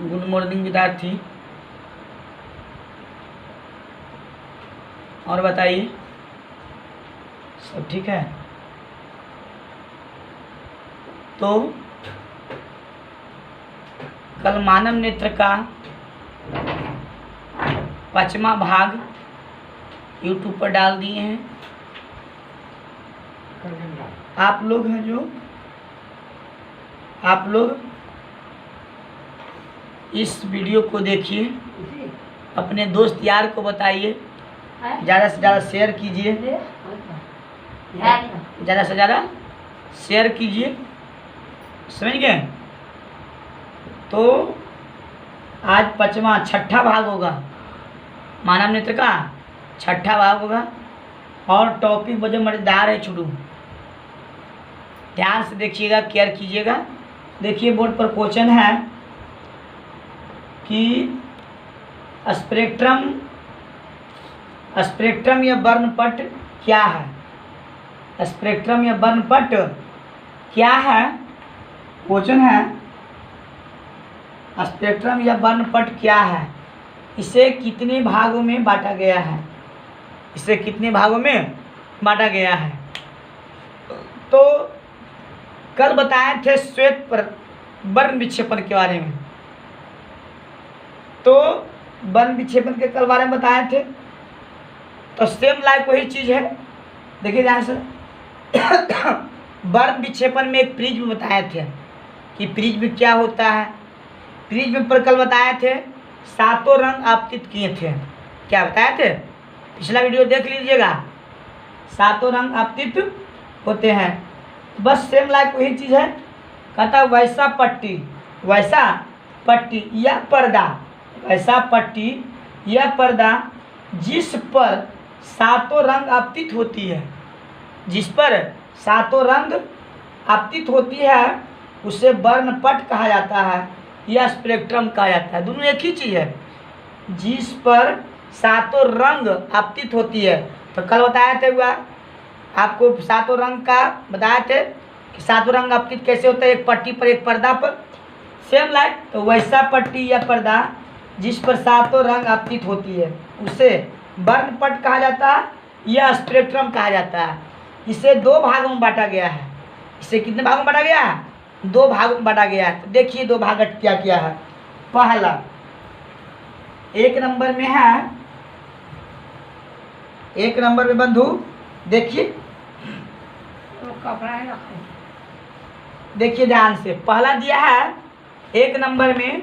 Good morning विद्यार्थी। और बताइए, सब ठीक है? तो कल मानव नेत्र का 5वां भाग YouTube पर डाल दिए हैं। आप लोग हैं जो आप लोग इस वीडियो को देखिए, अपने दोस्त यार को बताइए, ज़्यादा से ज़्यादा शेयर कीजिए, ज़्यादा से ज़्यादा शेयर कीजिए, समझ गए? तो आज 6ठा भाग होगा, मानव नेत्र का 6ठा भाग होगा और टॉपिक बहुत मज़ेदार है छोटू, ध्यान से देखिएगा, केयर कीजिएगा। देखिए बोर्ड पर क्वेश्चन है कि स्पेक्ट्रम या वर्णपट क्या है? स्पेक्ट्रम या वर्णपट क्या है? क्वेश्चन है, स्पेक्ट्रम या वर्णपट क्या है? इसे कितने भागों में बांटा गया है? इसे कितने भागों में बांटा गया है? तो कल बताए थे श्वेत वर्ण विक्षेपण के बारे में, तो वर्ण विक्षेपण के कल बारे में बताए थे। तो सेम लाइक वही चीज़ है, देखिए ध्यान से। वर्ण विक्षेपण में एक प्रिज्म बताए थे कि प्रिज्म क्या होता है। प्रिज्म पर कल बताए थे 7 रंग आपतित किए थे। क्या बताए थे? पिछला वीडियो देख लीजिएगा, 7 रंग आपतित होते हैं। बस सेम लाइक वही चीज़ है। कहता वैसा पट्टी या पर्दा, वैसा पट्टी या पर्दा जिस पर 7 रंग आपतित होती है, जिस पर 7 रंग आपतित होती है, उसे वर्णपट कहा जाता है या स्पेक्ट्रम कहा जाता है। दोनों एक ही चीज़ है। जिस पर 7 रंग आपतित होती है, तो कल बताया थे हुआ आपको 7 रंग का बताए थे कि 7 रंग आपतित कैसे होता है, एक पट्टी पर एक पर्दा पर। सेम लाइक तो वैसा पट्टी या पर्दा जिस पर 7 रंग आपतित होती है, उसे वर्णपट कहा जाता है या स्पेक्ट्रम कहा जाता है। इसे 2 भागों में बांटा गया है। इसे कितने भागों में बांटा गया है? 2 भागों में बांटा गया है। तो देखिए 2 भाग क्या क्या है। पहला 1 नंबर में है, 1 नंबर में बंधु देखिए, देखिए ध्यान से। पहला दिया है 1 नंबर में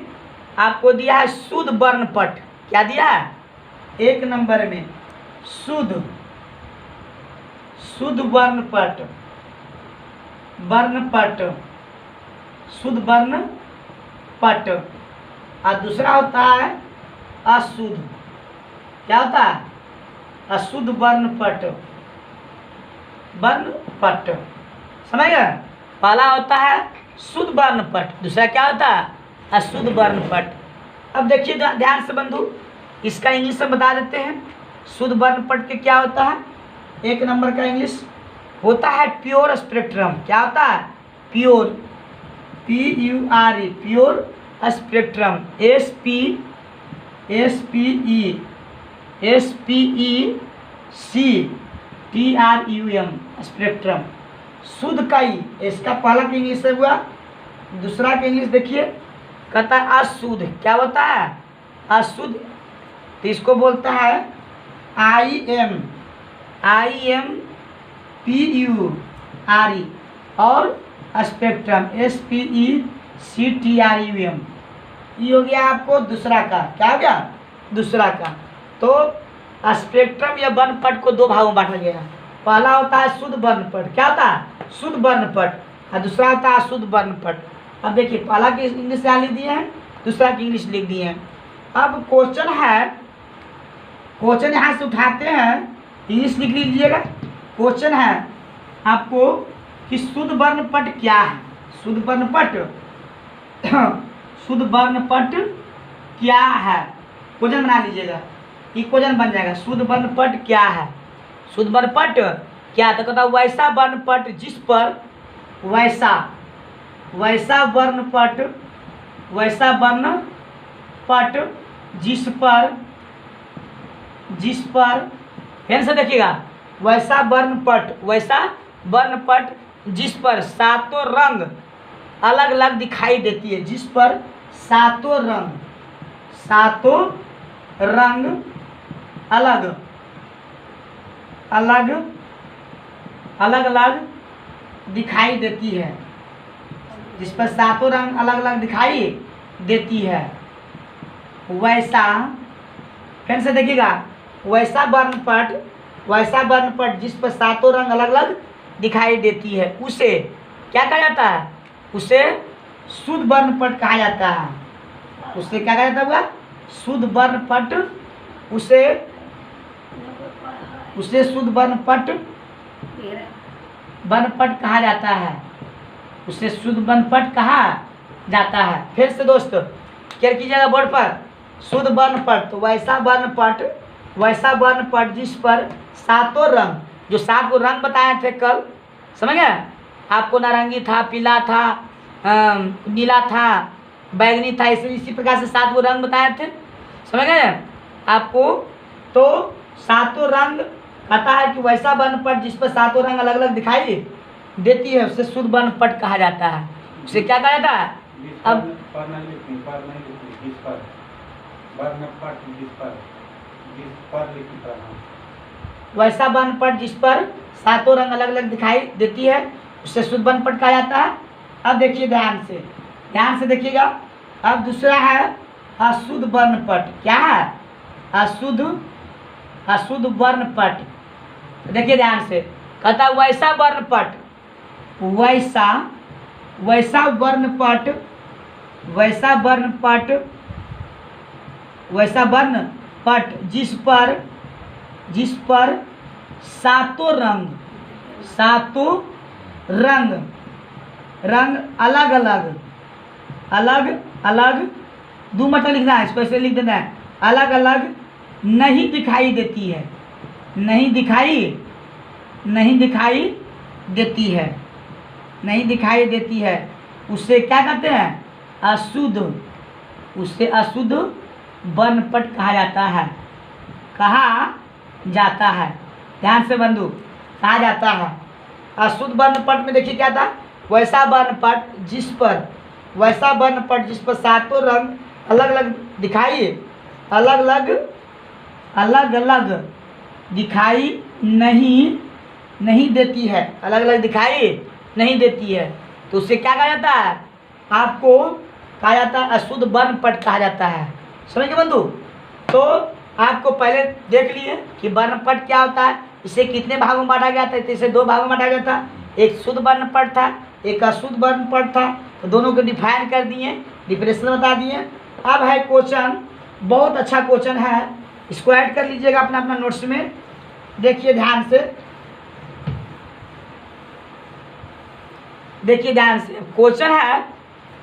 आपको दिया है शुद्ध वर्णपट। क्या दिया है? 1 नंबर में शुद्ध वर्णपट, शुद्ध वर्णपट। और दूसरा होता है अशुद्ध। क्या होता है? अशुद्ध वर्णपट, समझ गए? पहला होता है शुद्ध वर्णपट, दूसरा क्या होता है? अशुद्ध वर्णपट। अब देखिए ध्यान से बंधु, इसका इंग्लिश में बता देते हैं। शुद्ध वर्णपट के क्या होता है? 1 नंबर का इंग्लिश होता है प्योर स्पेक्ट्रम। क्या होता है? Pure, PURE, pure spectrum, SPECTRUM, spectrum. शुद्ध का ही, इसका पहला का इंग्लिश से हुआ। दूसरा का इंग्लिश देखिए, कहता है अशुद्ध। क्या होता है? अशुद्ध। तो इसको बोलता है IMPURE और स्पेक्ट्रम SPECTRUM। ये हो गया आपको दूसरा का। क्या हो गया? दूसरा का। तो स्पेक्ट्रम या वर्णपट को 2 भागों में बांटा गया। पहला होता है शुद्ध वर्णपट। क्या होता है? शुद्ध वर्णपट। और दूसरा होता है अशुद्ध वर्णपट। अब देखिए पहला की इंग्लिश यहाँ लिख दिए हैं, दूसरा की इंग्लिश लिख दिए हैं। अब क्वेश्चन है, क्वेश्चन यहाँ से उठाते हैं, इंग्लिश लिख लीजिएगा। क्वेश्चन है आपको कि शुद्ध वर्णपट क्या है? शुद्ध वर्णपट क्या है? क्वेश्चन बना लीजिएगा, ये क्वेश्चन बन जाएगा। शुद्ध वर्णपट क्या है? शुद्ध वर्णपट क्या? तो कहता वैसा वर्णपट जिस पर वैसा वर्णपट पट जिस पर फिर से देखिएगा, वैसा वर्णपट जिस पर सातों रंग अलग अलग दिखाई देती है, जिस पर सातों रंग अलग अलग दिखाई देती है, जिस पर सातों रंग अलग अलग दिखाई देती है, वैसा फिर से देखिएगा, वैसा वर्णपट जिस पर सातों रंग अलग अलग दिखाई देती है, उसे क्या कहा जाता है? उसे शुद्ध वर्णपट कहा जाता है। उसे क्या कहा जाता है? शुद्ध वर्णपट। उसे शुद्ध वर्णपट कहा जाता है। उसे शुद्ध वर्णपट कहा जाता है। फिर से दोस्तों क्या कीजिएगा बोर्ड पर, शुद्ध वर्णपट, तो वैसा वर्णपट जिस पर सातों रंग, जो 7 रंग बताए थे कल, समझ गए आपको, नारंगी था, पीला था, नीला था, बैगनी था, इसी प्रकार से 7 रंग बताए थे, समझ गए आपको। तो सातों रंग कहता है कि वैसा वर्णपट जिस पर सातों रंग अलग अलग दिखाई देती है, उसे शुद्ध वर्णपट कहा जाता है। उसे क्या कहा जाता है? अब वैसा वर्णपट जिस पर सातों रंग अलग अलग दिखाई देती है, उसे शुद्ध वर्णपट कहा जाता है। अब देखिए ध्यान से देखिएगा। अब दूसरा है अशुद्ध वर्णपट। क्या है? अशुद्ध वर्णपट। देखिए ध्यान से, कहता है वैसा वर्णपट जिस पर सातों रंग अलग 2 मतलब लिखना है, इसको ऐसे लिख देना है, अलग अलग नहीं दिखाई देती है, नहीं दिखाई देती है, उसे क्या कहते हैं? उसे अशुद्ध वर्णपट कहा जाता है। ध्यान से बंधु, कहा जाता है। अशुद्ध वर्णपट में देखिए क्या था? वैसा वर्णपट जिस पर सातों रंग अलग अलग दिखाई नहीं देती है, अलग अलग दिखाई नहीं देती है, तो उससे क्या कहा जाता है? आपको कहा जाता है अशुद्ध वर्णपट कहा जाता है। समझ गए बंधु? तो आपको पहले देख लिए कि वर्णपट क्या होता है, इसे कितने भागों में बांटा गया था। तो इसे 2 भागों में बांटा गया था, एक शुद्ध वर्णपट था, एक अशुद्ध वर्णपट था। तो दोनों को डिफाइन कर दिए, डिफरेंशियल बता दिए। अब है क्वेश्चन, बहुत अच्छा क्वेश्चन है, इसको ऐड कर लीजिएगा अपना नोट्स में। देखिए ध्यान से, क्वेश्चन है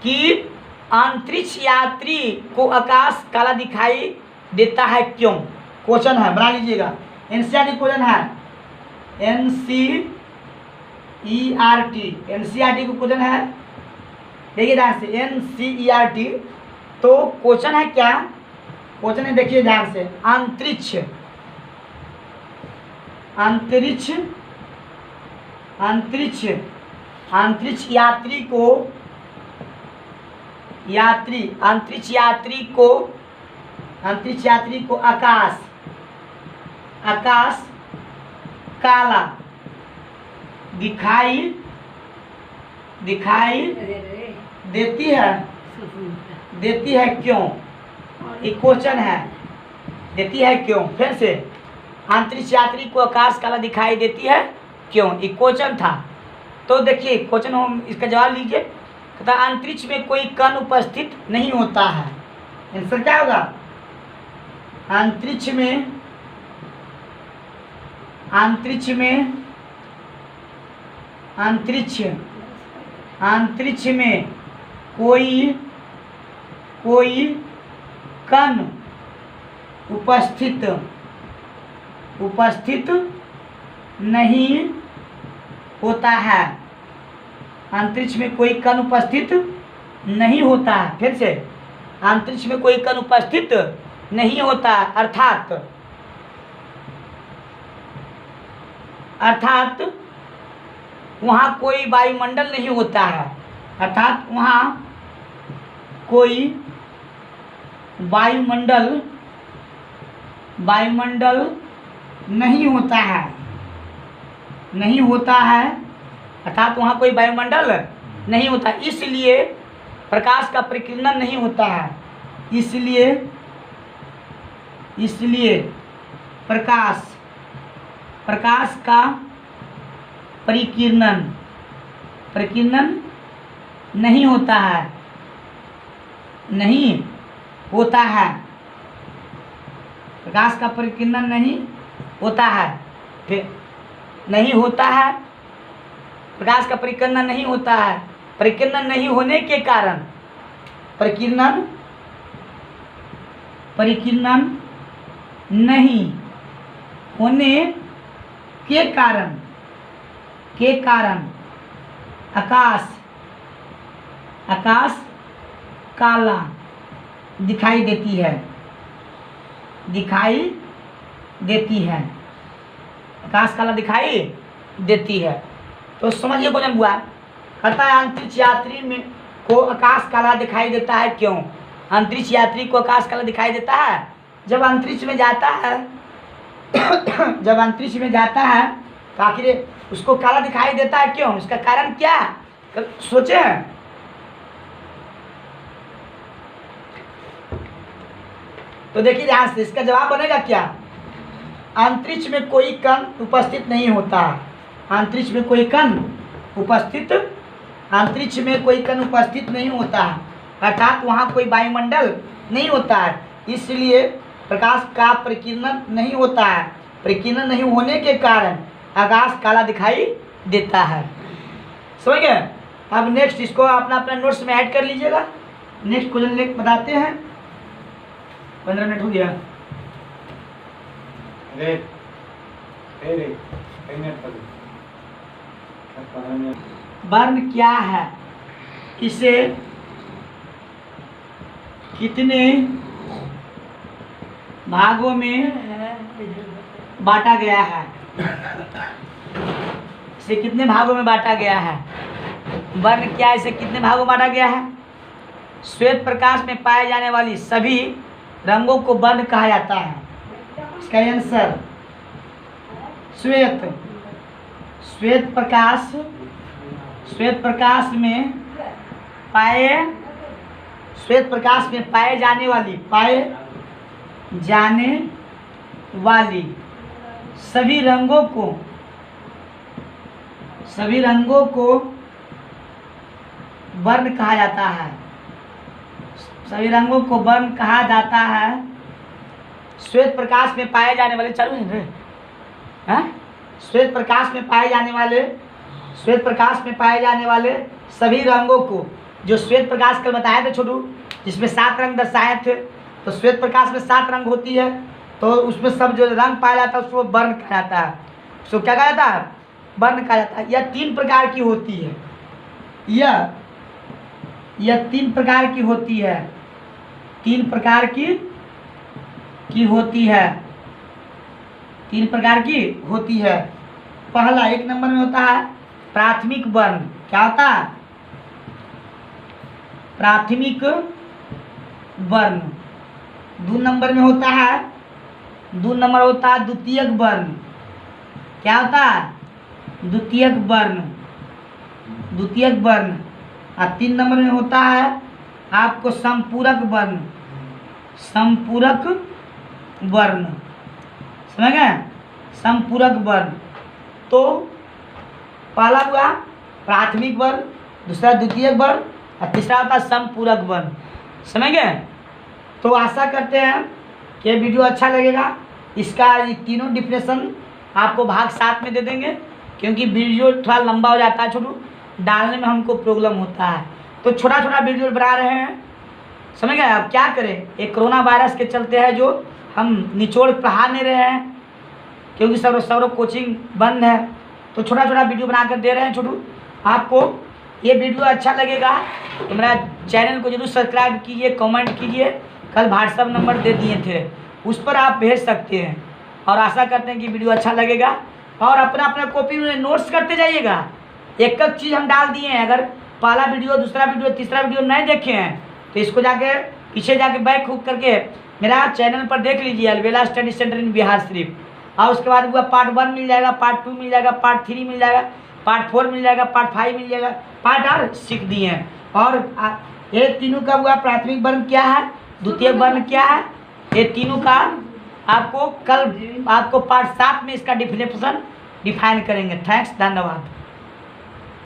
कि अंतरिक्ष यात्री को आकाश काला दिखाई देता है क्यों? क्वेश्चन है, बना लीजिएगा। एनसीईआरटी क्वेश्चन है, एनसीईआरटी को क्वेश्चन है। देखिए ध्यान से, एनसीईआरटी। तो क्वेश्चन है क्या? क्वेश्चन है, देखिए ध्यान से, अंतरिक्ष यात्री को आकाश काला दिखाई देती है क्यों? एक क्वेश्चन है, देती है क्यों? फिर से, अंतरिक्ष यात्री को आकाश काला दिखाई देती है क्यों? एक क्वेश्चन था। तो देखिए क्वेश्चन हम इसका जवाब लीजिए। कहता अंतरिक्ष में कोई कण उपस्थित नहीं होता है। आंसर क्या होगा? अंतरिक्ष में कोई कण उपस्थित नहीं होता है। अंतरिक्ष में कोई कण उपस्थित नहीं होता है। फिर से, अंतरिक्ष में कोई कण उपस्थित नहीं होता, अर्थात वहाँ कोई वायुमंडल नहीं होता है, अर्थात वहाँ कोई वायुमंडल नहीं होता है, अर्थात वहाँ कोई वायुमंडल नहीं होता, इसलिए प्रकाश का परिकीर्णन नहीं होता है, इसलिए प्रकाश का परिकीर्णन नहीं होता है, प्रकाश का परिकीर्णन नहीं होता है, प्रकाश का परिकीर्णन नहीं होता है। परिकीर्णन नहीं होने के कारण, परिकीर्णन नहीं होने के कारण आकाश काला दिखाई देती है, आकाश काला दिखाई देती है। तो समझिए क्वेश्चन हुआ, कहता है अंतरिक्ष यात्री में को आकाश काला दिखाई देता है, क्यों? अंतरिक्ष यात्री को आकाश काला दिखाई देता है जब अंतरिक्ष में जाता है, तो आखिर उसको काला दिखाई देता है, क्यों? इसका कारण क्या है, सोचे हैं? तो देखिए ध्यान से, इसका जवाब बनेगा क्या? अंतरिक्ष में कोई कण उपस्थित नहीं होता, अंतरिक्ष में कोई कण उपस्थित नहीं होता, अर्थात वहाँ कोई वायुमंडल नहीं होता है, इसलिए प्रकाश का परिकीर्णन नहीं होता है, परिकीर्णन नहीं होने के कारण आकाश काला दिखाई देता है। समझ गए? अब नेक्स्ट इसको अपना नोट्स में ऐड कर लीजिएगा। नेक्स्ट क्वेश्चन लेके बताते हैं। 15 मिनट हो गया। वर्ण क्या है, इसे कितने भागों में बांटा गया है? इसे कितने भागों में बांटा गया है? वर्ण क्या, इसे कितने भागों में बांटा गया है? श्वेत प्रकाश में पाए जाने वाली सभी रंगों को वर्ण कहा जाता है। इसका आंसर श्वेत प्रकाश में पाए जाने वाली सभी रंगों को वर्ण कहा जाता है। सभी रंगों को वर्ण कहा जाता है। श्वेत प्रकाश में पाए जाने वाले श्वेत प्रकाश में पाए जाने वाले सभी रंगों को, जो श्वेत प्रकाश कल बताए थे छोटू, जिसमें 7 रंग दर्शाए थे, तो श्वेत प्रकाश में 7 रंग होती है, तो उसमें सब जो रंग पाया जाता है उसको वर्ण कहा जाता है। उसको क्या कहा जाता है? वर्ण कहा जाता है। यह 3 प्रकार की होती है। यह 3 प्रकार की होती है। 3 प्रकार की होती है। पहला 1 नंबर में होता है प्राथमिक वर्ण। क्या होता है? प्राथमिक वर्ण। 2 नंबर में होता है द्वितीयक वर्ण। क्या होता है? द्वितीयक वर्ण। और 3 नंबर में होता है आपको संपूरक वर्ण। समझ गए? संपूरक वर्ण। तो पहला हुआ प्राथमिक वर्ण, दूसरा द्वितीयक वर्ण और तीसरा होता है संपूरक वर्ण। समझ गए? तो आशा करते हैं कि वीडियो अच्छा लगेगा। इसका ये तीनों डिफिनेशन आपको भाग 7 में दे देंगे, क्योंकि वीडियो थोड़ा लंबा हो जाता है छोटू, डालने में हमको प्रॉब्लम होता है, तो छोटा वीडियो बना रहे हैं। समझ गए? अब क्या करें, एक कोरोना वायरस के चलते है जो हम निचोड़ पढ़ा नहीं रहे हैं, क्योंकि सब कोचिंग बंद है, तो छोटा वीडियो बनाकर दे रहे हैं छोटू। आपको ये वीडियो अच्छा लगेगा तो मेरा चैनल को जरूर सब्सक्राइब कीजिए, कमेंट कीजिए। कल व्हाट्सअप नंबर दे दिए थे, उस पर आप भेज सकते हैं। और आशा करते हैं कि वीडियो अच्छा लगेगा और अपना अपना कॉपी में नोट्स करते जाइएगा। एक एक चीज़ हम डाल दिए हैं। अगर पहला वीडियो, दूसरा वीडियो, तीसरा वीडियो नहीं देखे हैं तो इसको जाके पीछे जाके बैक हुक करके मेरा चैनल पर देख लीजिए, अलबेला स्टडी सेंटर इन बिहार शरीफ। और उसके बाद हुआ पार्ट 1 मिल जाएगा, पार्ट 2 मिल जाएगा, पार्ट 3 मिल जाएगा, पार्ट 4 मिल जाएगा, पार्ट 5 मिल जाएगा, पार्ट आर सीख दिए हैं। और ये तीनों का हुआ प्राथमिक वर्ण क्या है, द्वितीय वर्ण क्या है, ये तीनों का आपको कल आपको पार्ट 7 में इसका डिफिनेशन डिफाइन करेंगे। थैंक्स, धन्यवाद।